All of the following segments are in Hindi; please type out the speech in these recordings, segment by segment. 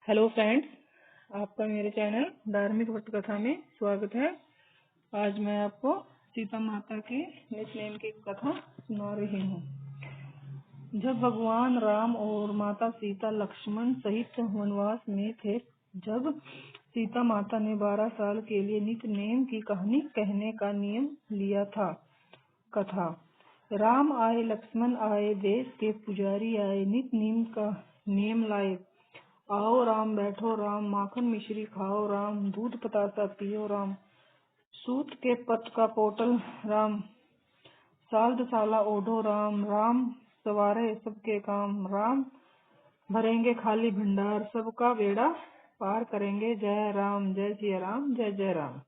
हेलो फ्रेंड्स, आपका मेरे चैनल धार्मिक भक्त कथा में स्वागत है। आज मैं आपको सीता माता के नित्य की कथा सुना रही हूँ। जब भगवान राम और माता सीता लक्ष्मण सहित वनवास में थे, जब सीता माता ने 12 साल के लिए नित्य नेम की कहानी कहने का नियम लिया था। कथा। राम आए, लक्ष्मण आए, देश के पुजारी आए, नित्य नेम का नियम लाए। आओ राम, बैठो राम, माखन मिश्री खाओ राम, दूध पतासा पियो राम, सूत के पत का पोटल राम, साल दसाला ओढ़ो राम, राम सवारे सबके काम, राम भरेंगे खाली भंडार, सबका बेड़ा पार करेंगे, जय राम, जय सिया राम, जय जय राम।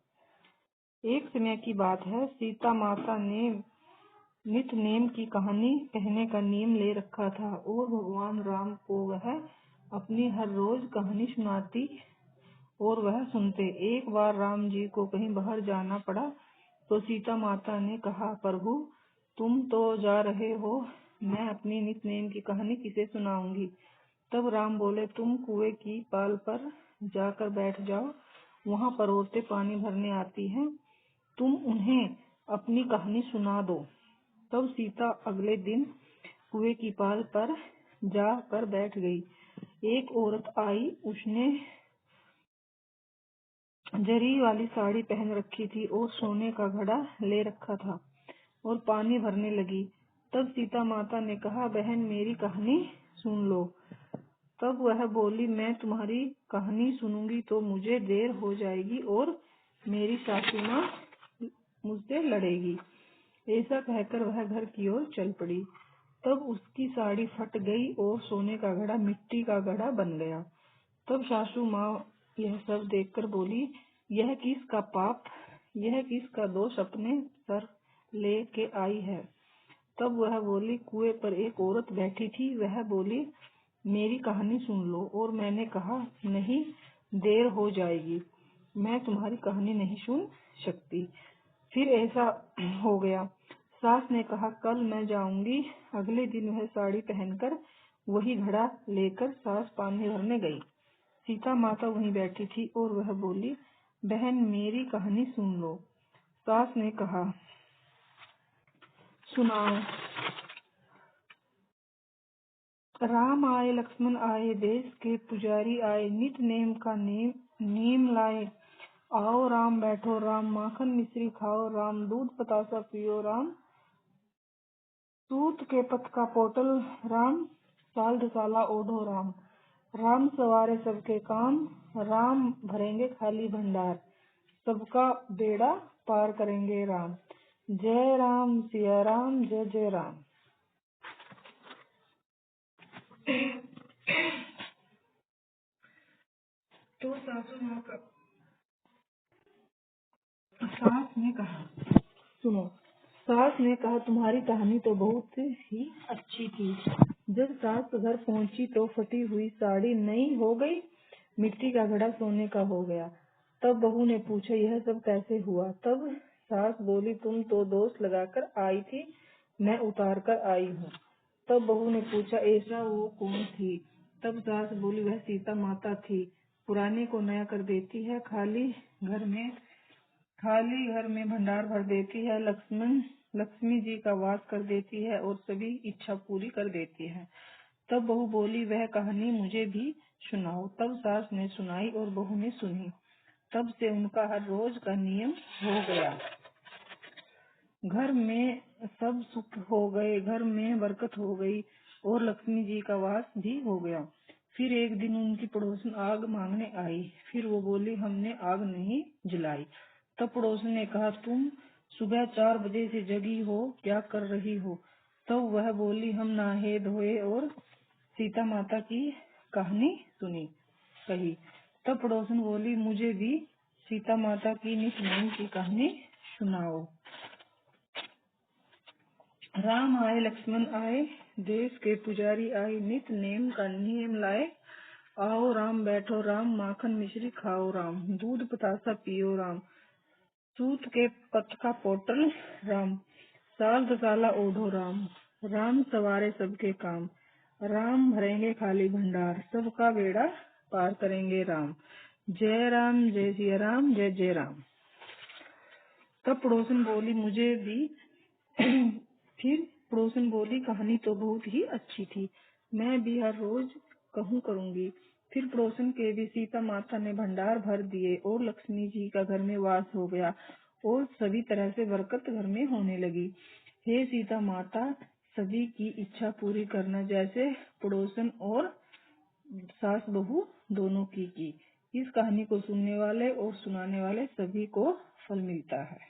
एक समय की बात है, सीता माता ने नित्य नेम की कहानी कहने का नियम ले रखा था और भगवान राम को वह अपनी हर रोज कहानी सुनाती और वह सुनते। एक बार राम जी को कहीं बाहर जाना पड़ा तो सीता माता ने कहा, प्रभु तुम तो जा रहे हो, मैं अपनी नित्य नेम की कहानी किसे सुनाऊंगी। तब राम बोले, तुम कुएं की पाल पर जाकर बैठ जाओ, वहाँ पर औरतें पानी भरने आती हैं, तुम उन्हें अपनी कहानी सुना दो। तब सीता अगले दिन कुएं की पाल पर जाकर बैठ गई। एक औरत आई, उसने जरी वाली साड़ी पहन रखी थी और सोने का घड़ा ले रखा था और पानी भरने लगी। तब सीता माता ने कहा, बहन मेरी कहानी सुन लो। तब वह बोली, मैं तुम्हारी कहानी सुनूंगी तो मुझे देर हो जाएगी और मेरी सासू माँ मुझसे लड़ेगी। ऐसा कहकर वह घर की ओर चल पड़ी। तब उसकी साड़ी फट गई और सोने का घड़ा मिट्टी का घड़ा बन गया। तब सासू माँ यह सब देखकर बोली, यह किसका पाप, यह किसका दोष अपने सर लेके आई है। तब वह बोली, कुएं पर एक औरत बैठी थी, वह बोली, मेरी कहानी सुन लो। और मैंने कहा, नहीं, देर हो जाएगी, मैं तुम्हारी कहानी नहीं सुन सकती। फिर ऐसा हो गया। सास ने कहा, कल मैं जाऊंगी। अगले दिन वह साड़ी पहनकर वही घड़ा लेकर सास पानी भरने गई। सीता माता वहीं बैठी थी और वह बोली, बहन मेरी कहानी सुन लो। सास ने कहा, सुनाओ। राम आए, लक्ष्मण आए, देश के पुजारी आए, नित्य नेम का नेम लाए। आओ राम, बैठो राम, माखन मिश्री खाओ राम, दूध पतासा पियो राम, सूत के पत का पोटल राम, साल दसाला ओढ़ो राम, राम सवारे सबके काम, राम भरेंगे खाली भंडार, सबका बेड़ा पार करेंगे राम, जय राम सिया राम, जय जय राम। तो सासू माँ का सास ने कहा, सुनो। सास ने कहा, तुम्हारी कहानी तो बहुत ही अच्छी थी। जब सास घर पहुंची तो फटी हुई साड़ी नई हो गई, मिट्टी का घड़ा सोने का हो गया। तब बहू ने पूछा, यह सब कैसे हुआ। तब सास बोली, तुम तो दोष लगाकर आई थी, मैं उतार कर आई हूँ। तब बहू ने पूछा, ऐसा वो कौन थी। तब सास बोली, वह सीता माता थी, पुराने को नया कर देती है, खाली घर में भंडार भर देती है, लक्ष्मी जी का वास कर देती है और सभी इच्छा पूरी कर देती है। तब बहू बोली, वह कहानी मुझे भी सुनाओ। तब सास ने सुनाई और बहू ने सुनी। तब से उनका हर रोज का नियम हो गया। घर में सब सुख हो गए, घर में बरकत हो गई और लक्ष्मी जी का वास भी हो गया। फिर एक दिन उनकी पड़ोसन आग मांगने आई। फिर वो बोली, हमने आग नहीं जलाई। तब पड़ोसन ने कहा, तुम सुबह 4 बजे से जगी हो, क्या कर रही हो। तब वह बोली, हम नहाए धोए और सीता माता की कहानी कही। तब पड़ोसन बोली, मुझे भी सीता माता की नित्य नेम की कहानी सुनाओ। राम आए, लक्ष्मण आए, देश के पुजारी आए, नित्य नेम का नियम लाए। आओ राम, बैठो राम, माखन मिश्री खाओ राम, दूध पतासा पियो राम, सूत के पत का पोटल राम, साल दसाला ओढ़ो राम, राम सवारे सबके काम, राम भरेंगे खाली भंडार, सबका बेड़ा पार करेंगे राम। जय राम, जय सिया राम, जय जय राम। तब पड़ोसन बोली मुझे भी फिर पड़ोसन बोली कहानी तो बहुत ही अच्छी थी, मैं भी हर रोज कहूँ करूंगी। फिर पड़ोसन के भी सीता माता ने भंडार भर दिए और लक्ष्मी जी का घर में वास हो गया और सभी तरह से बरकत घर में होने लगी। हे सीता माता, सभी की इच्छा पूरी करना, जैसे पड़ोसन और सास बहू दोनों की। इस कहानी को सुनने वाले और सुनाने वाले सभी को फल मिलता है।